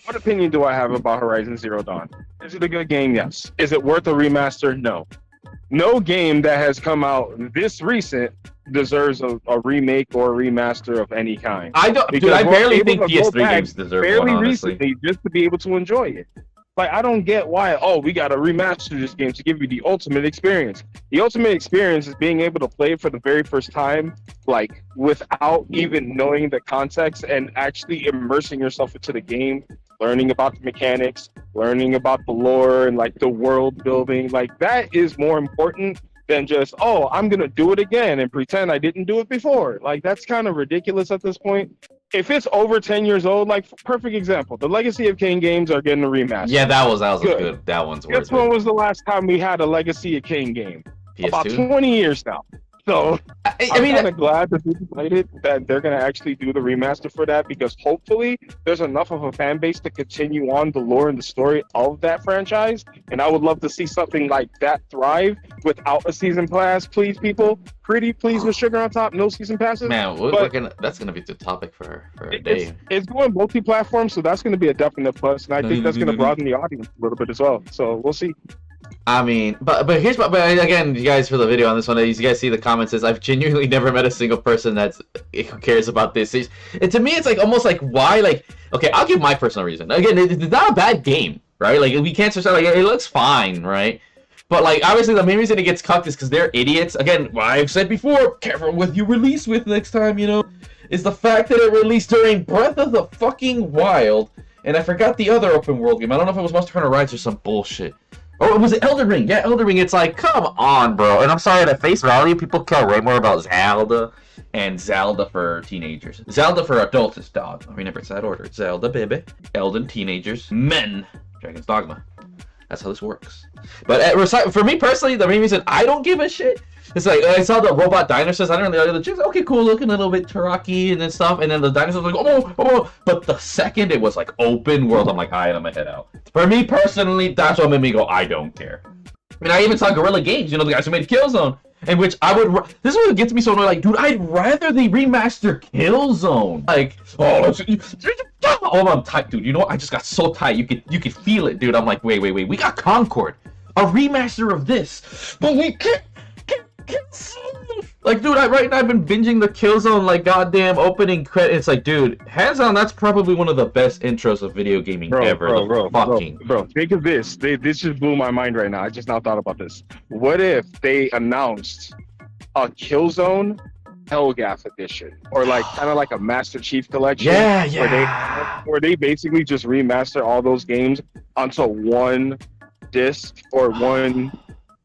What opinion do I have about Horizon Zero Dawn? Is it a good game? Yes. Is it worth a remaster? No. No game that has come out this recent deserves a remake or a remaster of any kind. I don't, dude. Because I we're barely able think to go PS3 back games deserve one, fairly honestly. recently just to be able to enjoy it. Like, I don't get why, oh, we got to remaster this game to give you the ultimate experience. The ultimate experience is being able to play it for the very first time, like, without even knowing the context and actually immersing yourself into the game, learning about the mechanics, learning about the lore and, like, the world building. Like, that is more important than just, oh, I'm going to do it again and pretend I didn't do it before. Like, that's kind of ridiculous at this point. If it's over 10 years old, like, perfect example, the Legacy of Kain games are getting a remaster. Yeah, that was good. That one's worth Guess when was the last time we had a Legacy of Kain game? PS2? About 20 years now. So I mean, I'm kind of glad that people played it, that they're going to actually do the remaster for that, because hopefully there's enough of a fan base to continue on the lore and the story of that franchise. And I would love to see something like that thrive without a season pass. Please, people, pretty please with sugar on top, no season passes. man, that's gonna be the topic for a day. It's going multi-platform, so that's going to be a definite plus, and I think that's going to broaden the audience a little bit as well. So we'll see. I mean, but again, you guys, for the video on this one, you guys see the comments, says I've genuinely never met a single person who cares about this. To me, it's like almost like, why, like, okay, I'll give my personal reason. Again, it's not a bad game, right? Like, we can't just like, it looks fine, right? But like, obviously, the main reason it gets cucked is because they're idiots. Again, I've said before, careful what you release with next time, you know, is the fact that it released during Breath of the fucking Wild, and I forgot the other open world game. I don't know if it was Monster Hunter Rise or some bullshit. Oh, it was Elden Ring. Yeah, Elden Ring. It's like, come on, bro. And I'm sorry, at face value, people care way more about Zelda and Zelda for teenagers. Zelda for adults is dog. Remember, it's that order. It's Zelda, baby. Elden, teenagers. Men. Dragon's Dogma. That's how this works. But for me personally, the main reason I don't give a shit, it's like, I saw the robot dinosaurs. I don't really, the chicks, okay, cool, looking a little bit Taraki and then stuff. And then the dinosaurs were like, oh. But the second it was like open world, I'm like, alright, I'm gonna head out. For me personally, that's what made me go, I don't care. I mean, I even saw Guerrilla Games, you know, the guys who made Killzone, in which I would, this is what gets me so annoyed, like, dude, I'd rather they remaster Killzone. Like, I'm tight, dude, you know what, I just got so tight, you could feel it, dude. I'm like, wait, we got Concord, a remaster of this, but we can't. Like, dude, right now I've been binging the Killzone, like, goddamn opening credit. It's like, dude, hands down, that's probably one of the best intros of video gaming ever. Bro, think of this. This just blew my mind right now. I just now thought about this. What if they announced a Killzone Hellgath edition, or like kind of like a Master Chief collection? Yeah. Where they basically just remaster all those games onto one disc or one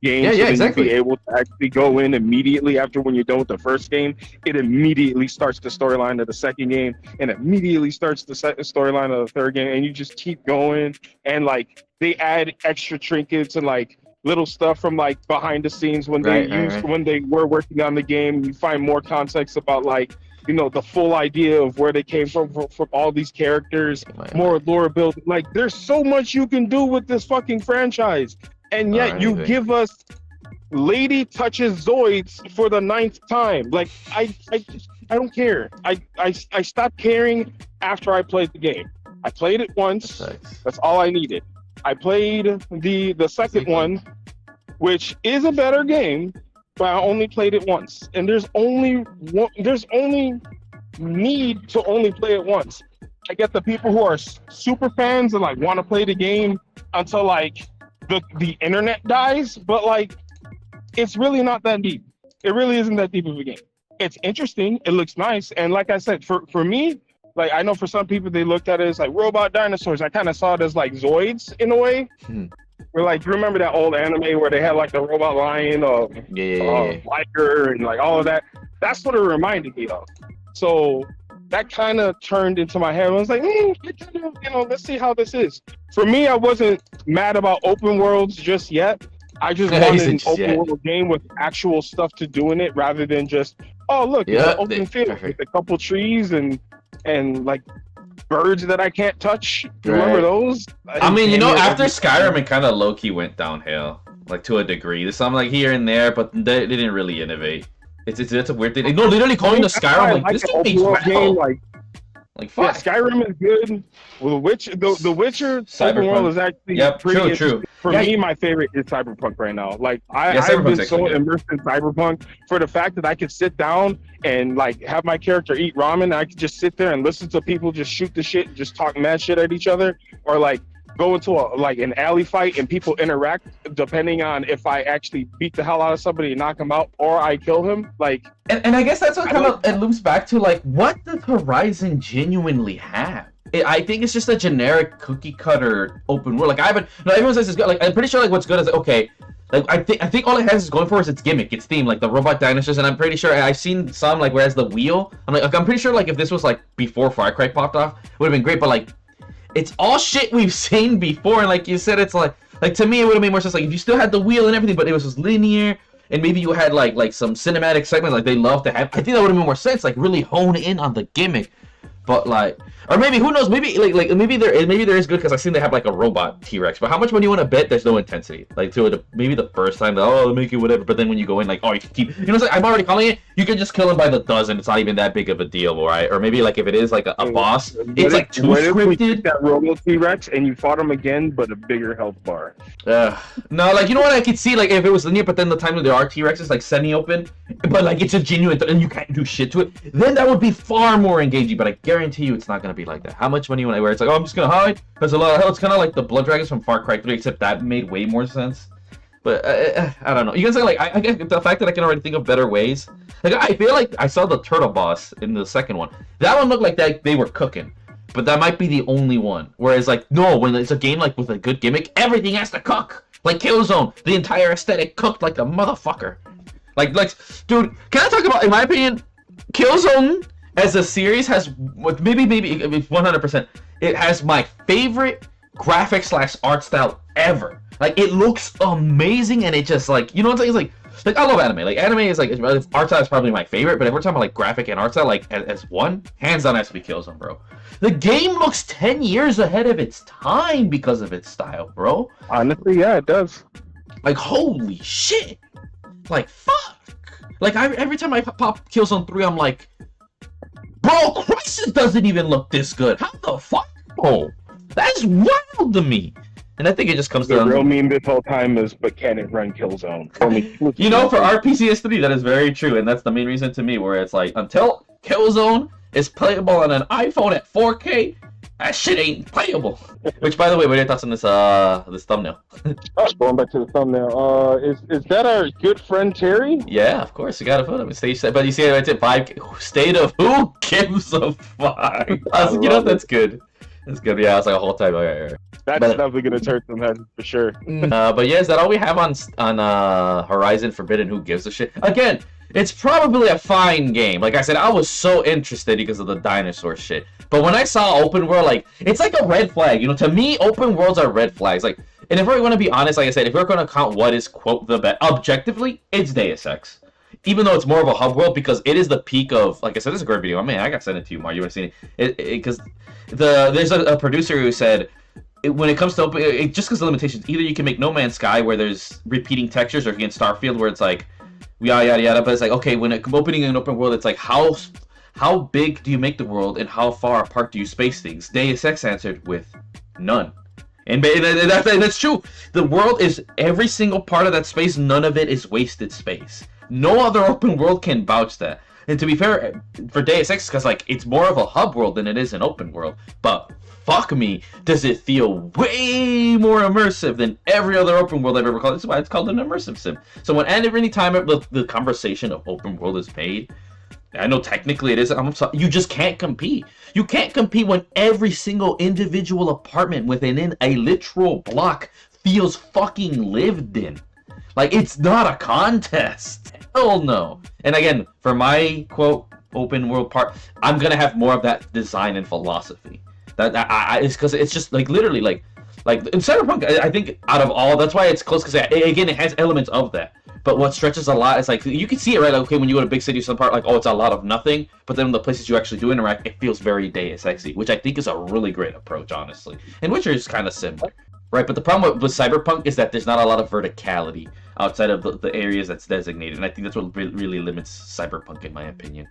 game, exactly. Be able to actually go in immediately after, when you're done with the first game, it immediately starts the storyline of the second game, and immediately starts the storyline of the third game, and you just keep going. And like, they add extra trinkets and like little stuff from like behind the scenes when they were working on the game. You find more context about, like, you know, the full idea of where they came from all these characters, more lore build. Like, there's so much you can do with this fucking franchise. And yet you give us Lady Touches Zoids for the 9th time. Like, I don't care. I stopped caring after I played the game. I played it once. That's all I needed. I played the second one, which is a better game, but I only played it once. And there's only need to only play it once. I get the people who are super fans and like want to play the game until like the internet dies, but like, it's really not that deep. It really isn't that deep of a game. It's interesting, it looks nice, and like I said, for me, like, I know for some people they looked at it as like robot dinosaurs. I kind of saw it as like Zoids in a way. Where, like, you remember that old anime where they had like the robot lion or Liker and like all of that? That's what it reminded me of. So that kind of turned into my head. I was like, you know, let's see how this is. For me, I wasn't mad about open worlds just yet. I just wanted an open world game with actual stuff to do in it, rather than just, oh, look, it's an open field with a couple trees and like birds that I can't touch. Remember those? I mean, you know, after Skyrim, it kind of low-key went downhill, like, to a degree. There's some like here and there, but they didn't really innovate. It's a weird thing. No, literally calling the Skyrim like this game makes well. Like, Like, fuck. Yeah, Skyrim is good. Well, the Witcher open world is actually pretty true. For me, my favorite is Cyberpunk right now. Like I've been so immersed in Cyberpunk for the fact that I could sit down and like have my character eat ramen. And I could just sit there and listen to people just shoot the shit, just talk mad shit at each other, or like go into an alley fight and people interact depending on if I actually beat the hell out of somebody and knock him out or I kill him. Like, and I guess that's what kind of it loops back to like what does Horizon genuinely have? I think it's just a generic cookie cutter open world. Like everyone says it's good. Like I'm pretty sure like what's good is okay. Like I think all it has is going for is its gimmick, its theme, like the robot dinosaurs, and I'm pretty sure I've seen some like where it has the wheel. I'm pretty sure like if this was like before Far Cry popped off, it would have been great. But like it's all shit we've seen before, and like you said, it's like to me it would have made more sense like if you still had the wheel and everything, but it was just linear, and maybe you had like some cinematic segments like they love to have. I think that would have made more sense, like really hone in on the gimmick. But like, or maybe who knows? Maybe maybe there is good because I seen they have like a robot T-Rex. But how much money you want to bet there's no intensity? Like maybe the first time, they'll make it whatever. But then when you go in, like, oh, you can keep. You know, what I'm already calling it. You can just kill him by the dozen. It's not even that big of a deal, right? Or maybe like if it is like a boss, it's like too scripted. That robo T-Rex and you fought him again, but a bigger health bar. No, like you know what I could see, like if it was linear, but then the time when there are T-Rexes like semi-open, but like it's a genuine and you can't do shit to it, then that would be far more engaging. But I guarantee you, it's not gonna be like that. How much money where it's like, oh, I'm just gonna hide. There's a lot of hell. It's kind of like the Blood Dragons from Far Cry 3, except that made way more sense. But I don't know. You guys say like I get the fact that I can already think of better ways. Like I feel like I saw the turtle boss in the second one. That one looked like that they were cooking. But that might be the only one. Whereas, like, no, when it's a game, like, with a good gimmick, everything has to cook. Like Killzone, the entire aesthetic cooked like a motherfucker. Like, dude, can I talk about, in my opinion, Killzone as a series has, maybe 100%, it has my favorite graphic / art style ever. Like, it looks amazing, and it just, like, you know what I'm saying? It's like I love anime. Like, anime is, like, art style is probably my favorite, but if we're talking about, like, graphic and art style, like, as one, hands down has to be Killzone, bro. The game looks 10 years ahead of its time because of its style, bro. Honestly, yeah, it does. Like, holy shit. Like, fuck. Like, every time I pop Killzone 3, I'm like, bro, Crisis doesn't even look this good. How the fuck? Oh, that's wild to me. And I think it just comes to the real meme this whole time is, but can it run Killzone? You know, for RPCS3, that is very true, and that's the main reason to me, where it's like, until Killzone is playable on an iPhone at 4K, that shit ain't playable. Which, by the way, what are your thoughts on this thumbnail? Going back to the thumbnail, is that our good friend Terry? Yeah, of course, you gotta put him in stage 7. But you see it right there, 5 state of who gives a fuck? You know, that's good. That's good. Yeah, it's like a whole time. Okay. That's definitely gonna turn some heads for sure. But yeah, is that all we have on Horizon Forbidden? Who gives a shit? Again, it's probably a fine game. Like I said, I was so interested because of the dinosaur shit. But when I saw open world, like, it's like a red flag. You know, to me, open worlds are red flags. Like, and if we're going to be honest, like I said, if we're going to count what is, quote, the best, objectively, it's Deus Ex. Even though it's more of a hub world, because it is the peak of, like I said, this is a great video. I mean, I got sent it to you, Mar. You want to see it? Because there's a producer who said, when it comes to open, just because of limitations, either you can make No Man's Sky, where there's repeating textures, or you can Starfield, where it's like, yada yada yada. But it's like, okay, when opening an open world, it's like how big do you make the world, and how far apart do you space things? Deus Ex answered with none. And that's true. The world is every single part of that space. None of it is wasted space. No other open world can vouch that. And to be fair, for Deus Ex, because like it's more of a hub world than it is an open world. But fuck me, does it feel way more immersive than every other open world I've ever called. That's why it's called an immersive sim. So when any time the conversation of open world is made, I know technically it is. I'm sorry, you just can't compete. You can't compete when every single individual apartment within a literal block feels fucking lived in. Like, it's not a contest. Hell no. And again, for my quote open world part, I'm gonna have more of that design and philosophy. It's because it's just like literally like in Cyberpunk. I think out of all, that's why it's close, because again it has elements of that. But what stretches a lot is like you can see it, right? Like, okay, when you go to big city, some part like, oh, it's a lot of nothing. But then the places you actually do interact, it feels very Deus Ex-y, which I think is a really great approach, honestly. And Witcher is kind of similar, right? But the problem with Cyberpunk is that there's not a lot of verticality. outside of the areas that's designated. And I think that's what really limits Cyberpunk, in my opinion.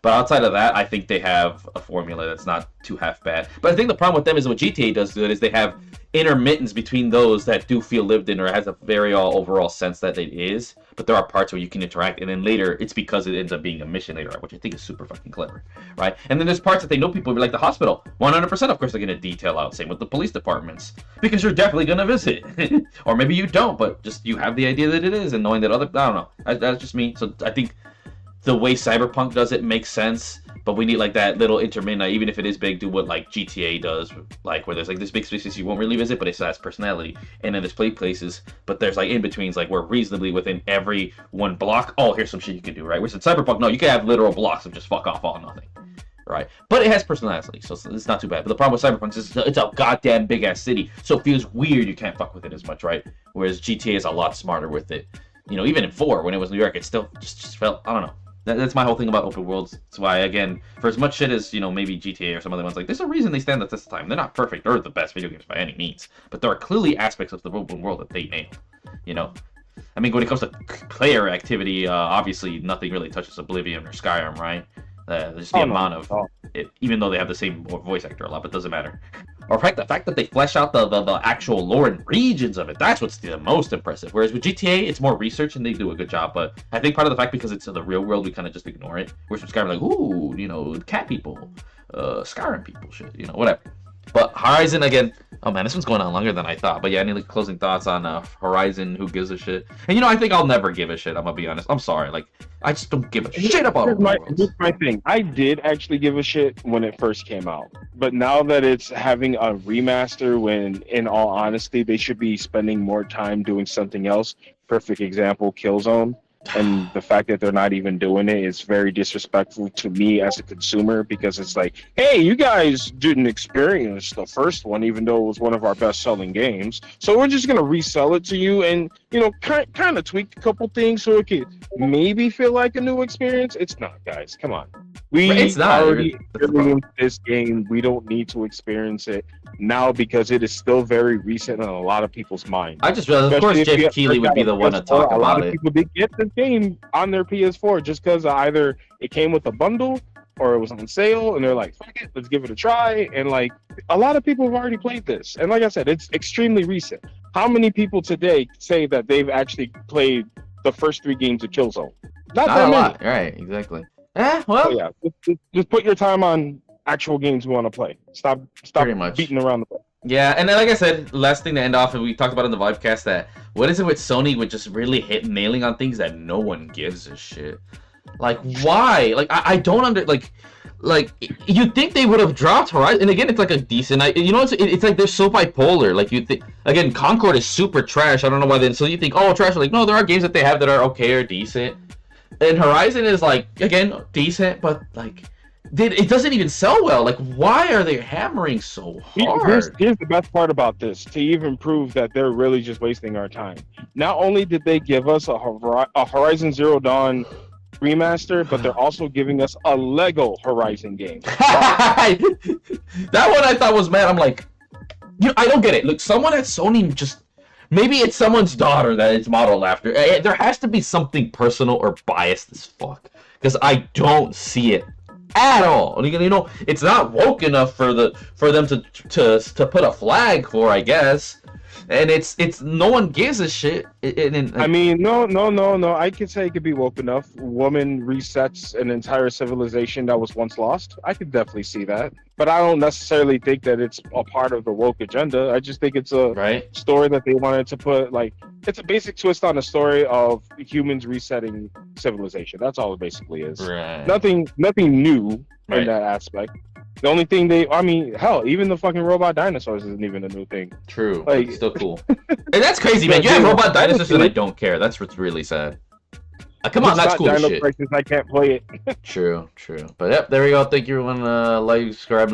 But outside of that, I think they have a formula that's not too half bad. But I think the problem with them is what GTA does good is they have intermittence between those that do feel lived in or has a very overall sense that it is. But there are parts where you can interact, and then later it's because it ends up being a mission later, which I think is super fucking clever, right? And then there's parts that they know people, like the hospital. 100%, of course, they're going to detail out. Same with the police departments, because you're definitely going to visit. Or maybe you don't, but just you have the idea that it is, and knowing that other, I don't know. That's just me. So I think the way Cyberpunk does it makes sense, but we need like that little intermittent, even if it is big, do what like GTA does, like where there's like this big spaces you won't really visit, but it has personality, and then there's places, but there's like in betweens, like where reasonably within every one block, oh, here's some shit you can do, right? Whereas in Cyberpunk, no, you can have literal blocks of just fuck off all nothing, right? But it has personality, so it's not too bad. But the problem with Cyberpunk is it's a goddamn big ass city, so it feels weird. You can't fuck with it as much, right? Whereas GTA is a lot smarter with it. You know, even in 4, when it was New York, it still just felt, I don't know. That's my whole thing about open worlds. That's why, again, for as much shit as, you know, maybe GTA or some other ones, like, there's a reason they stand the test of time. They're not perfect or the best video games by any means, but there are clearly aspects of the open world that they nail, you know? I mean, when it comes to player activity, obviously nothing really touches Oblivion or Skyrim, right? Just the amount of it, even though they have the same voice actor a lot, but it doesn't matter. Or the fact that they flesh out the actual lore and regions of it, that's what's the most impressive. Whereas with GTA, it's more research and they do a good job. But I think part of the fact, because it's in the real world, we kind of just ignore it. Whereas with Skyrim, like, ooh, you know, cat people, Skyrim people, shit, you know, whatever. But Horizon, again, oh man, this one's going on longer than I thought. But yeah, any like closing thoughts on Horizon? Who gives a shit? And you know, I think I'll never give a shit. I'm gonna be honest. I'm sorry, like I just don't give a shit about it. Here's my thing. I did actually give a shit when it first came out, but now that it's having a remaster, when in all honesty they should be spending more time doing something else. Perfect example, Killzone. And the fact that they're not even doing it is very disrespectful to me as a consumer, because it's like, hey, you guys didn't experience the first one, even though it was one of our best-selling games. So we're just going to resell it to you and, you know, kind of tweak a couple things so it could maybe feel like a new experience. It's not, guys. Come on. It's not. Already experienced this game. We don't need to experience it now because it is still very recent in a lot of people's minds. I just realized, of course, Jeff Keighley would be the one to talk about it. A lot of people did get this game on their PS4 just because either it came with a bundle or it was on sale, and they're like, fuck it, let's give it a try. And like, a lot of people have already played this. And like I said, it's extremely recent. How many people today say that they've actually played the first 3 games of Killzone? Not that a many. Lot. Right, exactly. Well, so yeah, just put your time on actual games you want to play. Stop beating around the bush. Yeah, and then like I said, last thing to end off, and we talked about in the Vivecast, that what is it with Sony with just really nailing on things that no one gives a shit? Like, why? Like, I don't like you'd think they would have dropped Horizon, and again, it's like a decent, you know, it's like they're so bipolar. Like, you think, again, Concord is super trash. I don't know why then. So you think, oh, trash. Like, no, there are games that they have that are okay or decent. And Horizon is like, again, decent, but like, it doesn't even sell well. Like, why are they hammering so hard? Here's the best part about this, to even prove that they're really just wasting our time. Not only did they give us a Horizon Zero Dawn remaster, but they're also giving us a Lego Horizon game. That one I thought was mad. I'm like, I don't get it. Look, someone at Sony just, maybe it's someone's daughter that it's modeled after. There has to be something personal or biased as fuck, because I don't see it at all. You know, it's not woke enough for them to put a flag for, I guess. And it's no one gives a shit. I mean, no. I could say it could be woke enough. Woman resets an entire civilization that was once lost. I could definitely see that. But I don't necessarily think that it's a part of the woke agenda. I just think it's a story that they wanted to put, like, it's a basic twist on the story of humans resetting civilization. That's all it basically is. Right. Nothing new in that aspect. The only thing hell, even the fucking robot dinosaurs isn't even a new thing. True, like, it's still cool. And that's crazy, man. You have robot dinosaurs and I don't care. That's what's really sad. Come on, that's cool shit. I can't play it. True. But yep, there we go. Thank you everyone. Like, subscribe,